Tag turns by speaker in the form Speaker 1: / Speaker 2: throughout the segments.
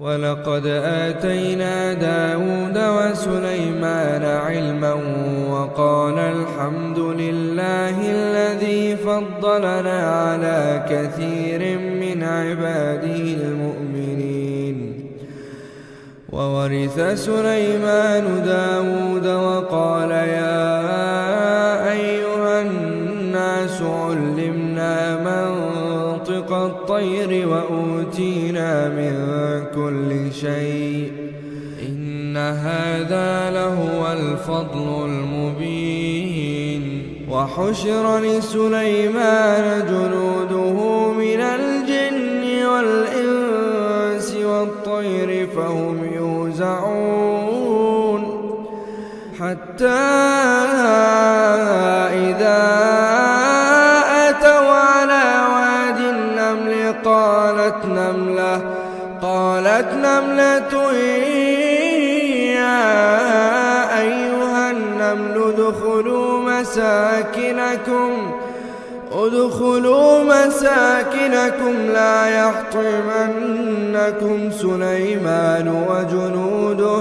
Speaker 1: ولقد آتينا داود وسليمان علما وقال الحمد لله الذي فضلنا على كثير من عباده المؤمنين. وورث سليمان داود وقال يا أيها الناس علمنا منطق الطير وأوتينا من كل شيء إن هذا لهو الفضل المبين. وحشر لسليمان جنوده من الجن والإنس والطير فهم يوزعون حتى إذا أتوا على واد النمل قالت نملة يا أيها النمل ادخلوا مساكنكم لا يحطمنكم سليمان وجنوده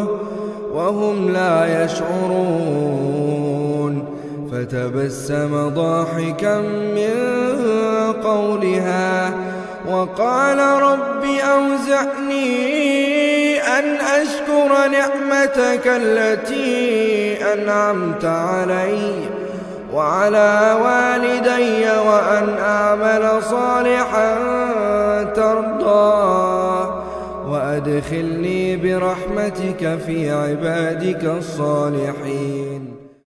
Speaker 1: وهم لا يشعرون. فتبسم ضاحكا من قولها وقال رب أوزعني أن أشكر نعمتك التي أنعمت علي وعلى والدي وأن أعمل صالحا ترضاه وأدخلني برحمتك في عبادك الصالحين.